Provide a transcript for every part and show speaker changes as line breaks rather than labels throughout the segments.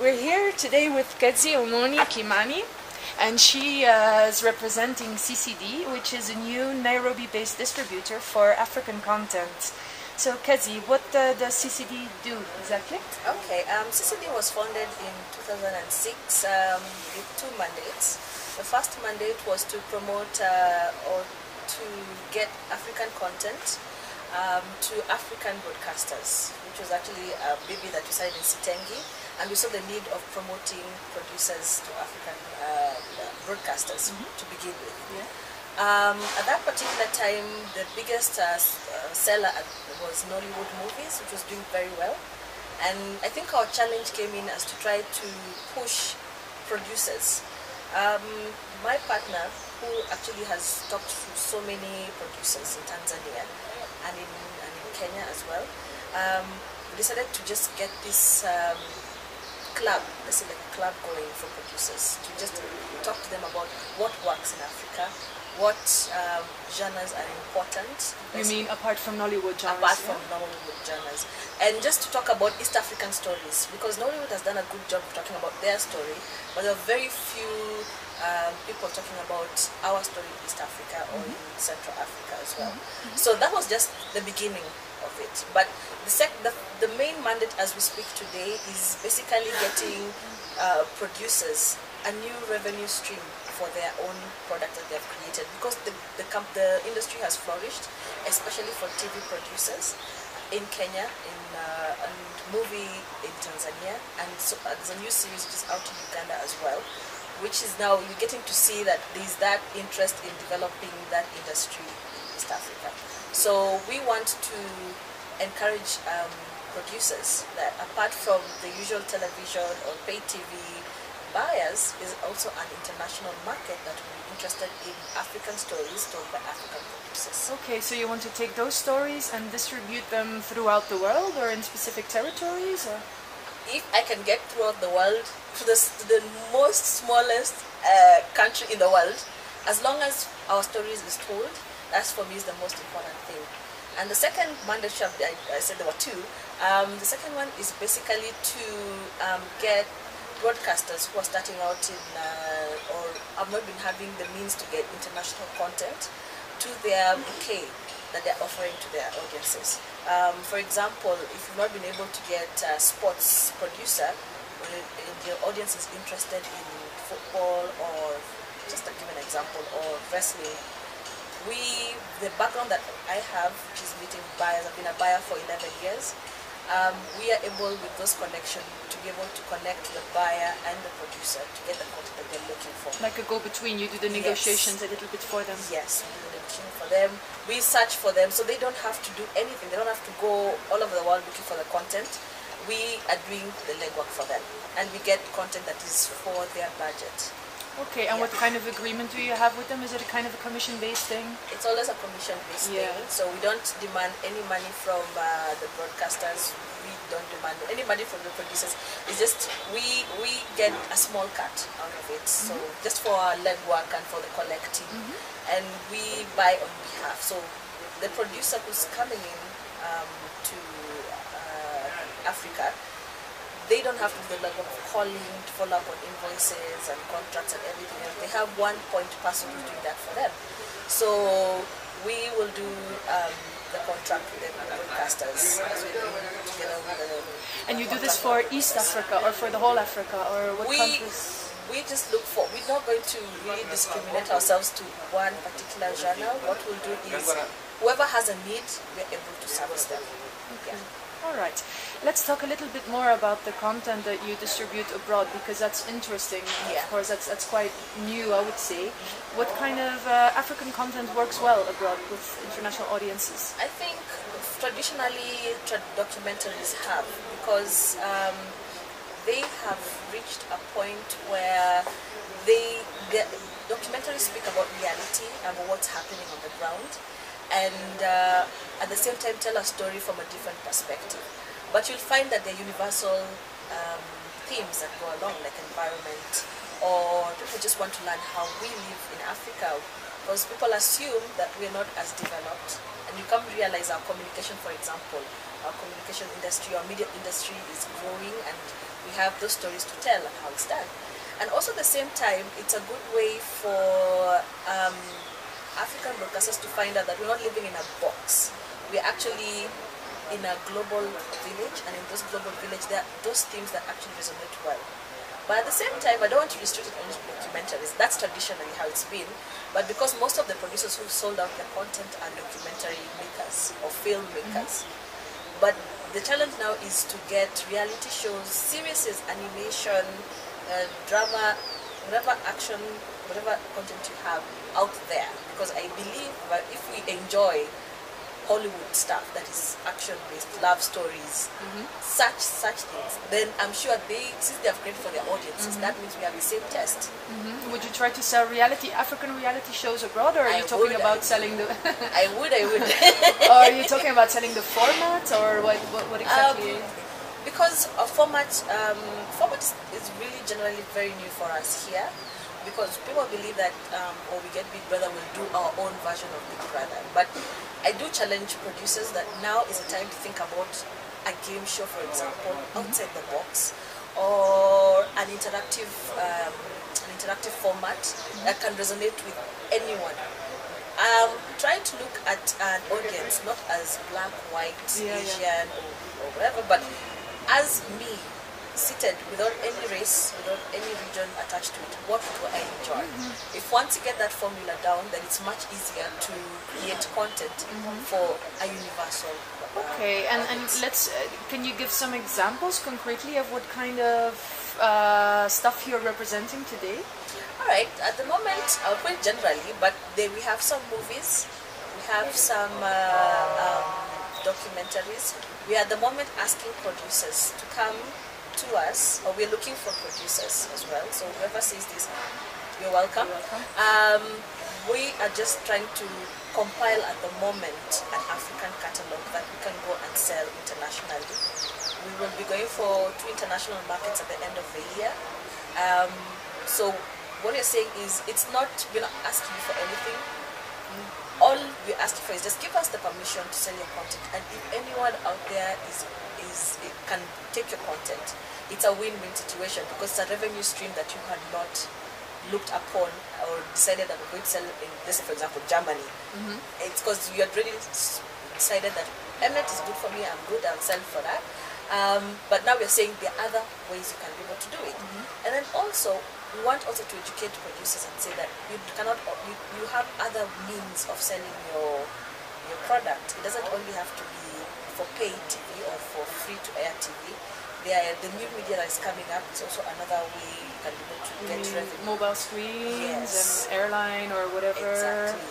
We're here today with Kezzy Kimoni, and she is representing CCD, which is a new Nairobi-based distributor for African content. So, Kezzy, what does CCD do exactly?
Okay, CCD was founded in 2006 with two mandates. The first mandate was to promote or to get African content to African broadcasters, which was actually a baby that we started in Sitengi, and we saw the need of promoting producers to African broadcasters to begin with. Yeah. At that particular time, the biggest seller was Nollywood movies, which was doing very well, and I think our challenge came in as to try to push producers. My partner, who actually has talked to so many producers in Tanzania and in Kenya as well, decided to just get this club, let's say like a club going for producers, to just talk to them about what works in Africa, what genres are important.
You mean apart from Nollywood genres?
Apart from Nollywood genres. And just to talk about East African stories, because Nollywood has done a good job of talking about their story, but there are very few people talking about our story in East Africa or in Central Africa as well. So that was just the beginning of it. But the main mandate as we speak today is basically getting producers a new revenue stream for their own product that they have created, because the industry has flourished, especially for TV producers in Kenya, and movie in Tanzania, and so there's a new series which is out in Uganda as well, which is now you're getting to see that there's that interest in developing that industry in East Africa. So we want to encourage producers that apart from the usual television or pay TV buyers, is also an international market that will be interested in African stories told by African producers.
Okay, so you want to take those stories and distribute them throughout the world or in specific territories? Or?
If I can get throughout the world, to the most smallest country in the world, as long as our stories is told, that's for me is the most important thing. And the second mandate, I said there were two. The second one is basically to get broadcasters who are starting out in or have not been having the means to get international content to their bouquet that they're offering to their audiences. For example, if you've not been able to get a sports producer, and your audience is interested in football, or just to give an example, or wrestling, the background that I have, which is meeting buyers, I've been a buyer for 11 years, we are able with those connections to be able to connect the buyer and the producer to get the content that they're looking for.
Like a go-between, you do the negotiations a little bit for them.
Yes, we do the negotiation for them, we search for them, so they don't have to do anything, they don't have to go all over the world looking for the content. We are doing the legwork for them, and we get content that is for their budget.
Okay, and what kind of agreement do you have with them? Is it a kind of a commission-based thing?
It's always a commission-based thing, so we don't demand any money from the broadcasters, we don't demand any money from the producers. It's just we get a small cut out of it, so just for our legwork and for the collecting, and we buy on behalf. So the producer who's coming in to Africa, they don't have to do the legwork of calling to follow up on invoices and contracts and everything else. They have one point person who's doing that for them. So we will do the contract with the broadcasters together with the...
And you do this for East Africa or for the whole Africa, or what countries?
We just look for, we're not going to really discriminate ourselves to one particular genre. What we'll do is whoever has a need, we're able to service them.
Okay. Yeah. All right. Let's talk a little bit more about the content that you distribute abroad, because that's interesting.
Yeah.
Of course, that's quite new, I would say. What kind of African content works well abroad with international audiences?
I think traditionally documentaries have, because they have reached a point where the documentaries speak about reality and about what's happening on the ground, and at the same time tell a story from a different perspective. But you'll find that there are universal themes that go along, like environment, or people just want to learn how we live in Africa, because people assume that we're not as developed, and you come to realize our communication, for example, our communication industry, our media industry is growing, and we have those stories to tell and how it's done. And also at the same time, it's a good way for African broadcasters to find out that we're not living in a box. We're actually in a global village, and in this global village, there are those themes that actually resonate well. But at the same time, I don't want to restrict it only to documentaries. That's traditionally how it's been. But because most of the producers who sold out their content are documentary makers or filmmakers. But the challenge now is to get reality shows, series, animation, drama, whatever action, whatever content you have out there. Because I believe that if we enjoy Hollywood stuff that is action-based, love stories, such things, then I'm sure since they have created for their audiences, that means we have the same taste.
Would you try to sell African reality shows abroad, or are you talking about selling the...
I would.
Or are you talking about selling the format, or what exactly?
Because a format is really generally very new for us here, because people believe that or we get Big Brother, will do our own version of Big Brother. But I do challenge producers that now is the time to think about a game show, for example, outside the box, or an interactive format that can resonate with anyone. Trying to look at an audience not as black, white, Asian, or whatever, but as me, seated without any race, without any region attached to it. What do I enjoy? If once you get that formula down, then it's much easier to create content for a universal.
Okay, and let's can you give some examples concretely of what kind of stuff you're representing today?
All right, at the moment, I'll put it generally, but we have some movies, we have some documentaries. We are at the moment asking producers to come to us, or we're looking for producers as well. So whoever sees this, you're welcome. We are just trying to compile at the moment an African catalog that we can go and sell internationally. We will be going for 2 international markets at the end of the year. So what you're saying is, we're not asking you for anything. All we're asking for is just give us the permission to sell your content, and if anyone out there can take your content, it's a win-win situation, because it's a revenue stream that you had not looked upon or decided that we're going to sell in this, for example, Germany. It's because you had already decided that Mnet is good for me, I'm good, I'll sell for that. But now we're saying there are other ways you can be able to do it. And then also, we want also to educate producers and say that you have other means of selling your product. It doesn't only have to be for paid TV or for free-to-air TV. The new media that is coming up is also another way you can be able to get revenue.
Mobile screens and airline or whatever.
Exactly.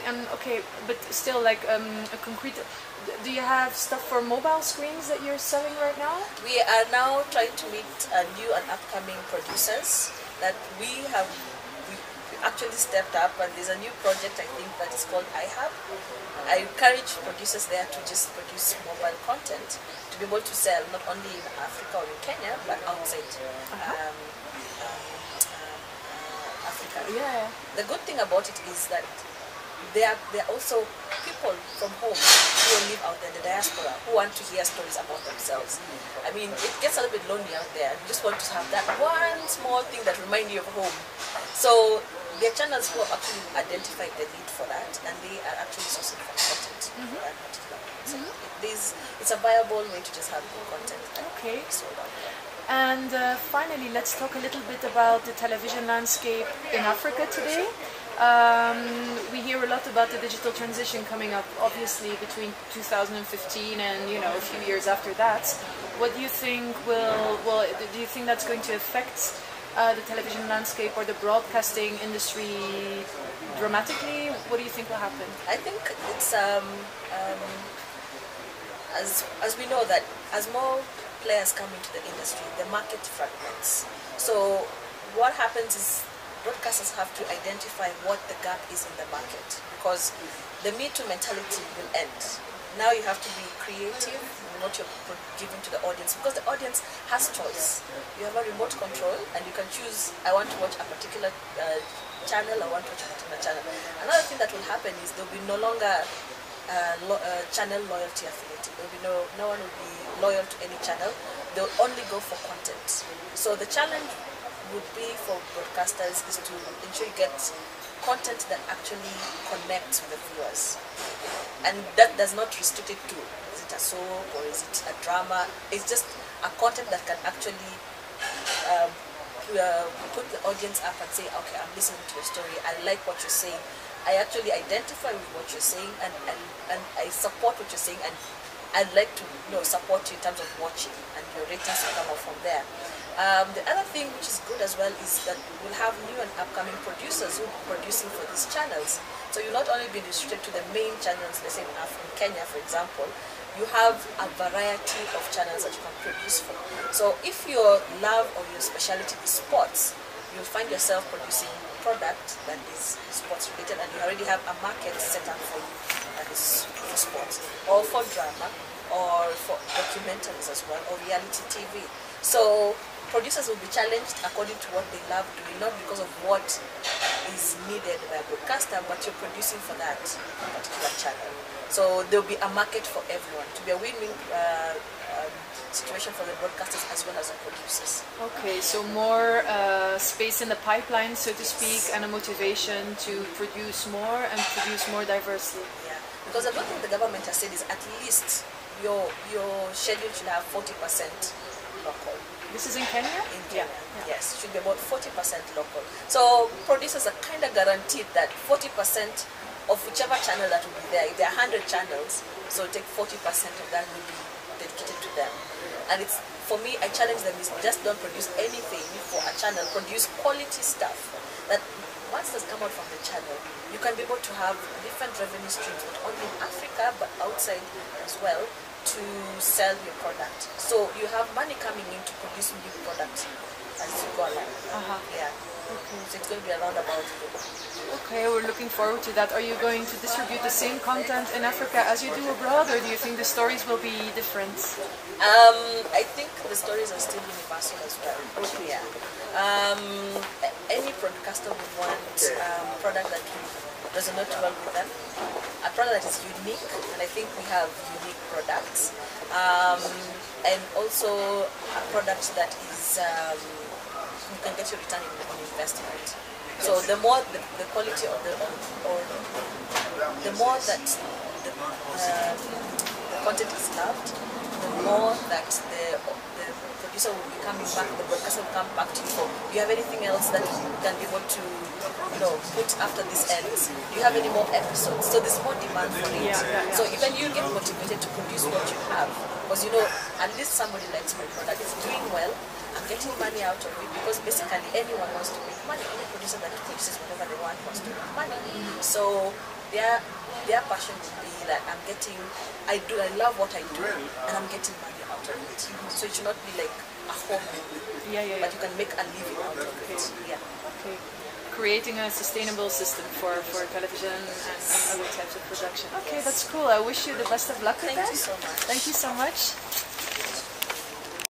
And okay, but still, like a concrete. Do you have stuff for mobile screens that you're selling right now? We
are now trying to meet new and upcoming producers that we actually stepped up, and there's a new project I think that is called iHub. I encourage producers there to just produce mobile content to be able to sell not only in Africa or in Kenya, but outside Africa. The good thing about it is that there are also people from home who live out there, the diaspora, who want to hear stories about themselves. I mean, it gets a little bit lonely out there. You just want to have that one small thing that reminds you of home. So there are channels who have actually identified the need for that, and they are actually sourcing for content for that particular person. It's a viable way to just have good content.
Okay.
Sold out there.
And finally, let's talk a little bit about the television landscape in Africa today. We hear a lot about the digital transition coming up, obviously, between 2015 and a few years after that. What do you think do you think that's going to affect the television landscape or the broadcasting industry dramatically? What do you think will happen?
I think it's as we know that as more players come into the industry, the market fragments. So what happens is broadcasters have to identify what the gap is in the market, because the Me Too mentality will end. Now you have to be creative in what you're giving to the audience, because the audience has choice. You have a remote control and you can choose, I want to watch a particular channel, I want to watch a particular channel. Another thing that will happen is there will be no longer channel loyalty affiliate. There will be no one will be loyal to any channel. They'll only go for content. So the challenge would be for broadcasters is to ensure you get content that actually connects with the viewers, and that does not restrict it to is it a soap or is it a drama. It's just a content that can actually put the audience up and say, okay, I'm listening to your story, I like what you're saying, I actually identify with what you're saying, and I support what you're saying, and I'd like to support you in terms of watching, and your ratings will come out from there. The other thing which is good as well is that we'll have new and upcoming producers who are producing for these channels. So you'll not only be restricted to the main channels, let's say in Kenya, for example, you have a variety of channels that you can produce for. So if your love or your specialty is sports, you'll find yourself producing product that is sports related, and you already have a market set up for you that is for sports, or for drama, or for documentaries as well, or reality TV. So producers will be challenged according to what they love doing, not because of what is needed by a broadcaster, but you're producing for that particular channel. So there will be a market for everyone, to be a win-win situation for the broadcasters as well as the producers.
Okay, so more space in the pipeline, so to speak, and a motivation to produce more and produce more diversely.
Yeah, because I don't think the government has said is at least your schedule should have 40% local.
This is in Kenya?
In Kenya, yeah. Yes, it should be about 40% local. So producers are kind of guaranteed that 40% of whichever channel that will be there. If there are 100 channels, so take 40% of that will be dedicated to them. And it's, for me, I challenge them is just don't produce anything for a channel, produce quality stuff that once it's come out from the channel, you can be able to have different revenue streams, not only in Africa but outside as well, to sell your product. So you have money coming in to produce new products as you go along. Yeah.
Okay.
So it's going to be around about.
Okay, we're looking forward to that. Are you going to distribute the same content in Africa as you do abroad, or do you think the stories will be different?
I think the stories are still universal as well. Okay. Yeah. Any broadcaster would want a product that will resonate well with them, a product that is unique, and I think we have unique products, and also a product that is you can get your return on investment. So the more the quality of the more that the content is loved, the more that the producer will be coming back, the broadcaster will come back to you for, do you have anything else that you can be able to put after this ends? Do you have any more episodes? So there's more demand for it. So even you get motivated to produce what you have, because at least somebody likes my product, it's doing well, I'm getting money out of it, because basically anyone wants to make money. Any producer that produces whatever they want wants to make money. So their passion would be that I love what I do, and I'm getting money out of it. So it should not be like a hobby, but you can make a living out of it. Yeah.
Okay. Creating a sustainable system for television and other types of production. Okay, that's cool. I wish you the best of luck with that.
Thank you so much.
Thank you so much.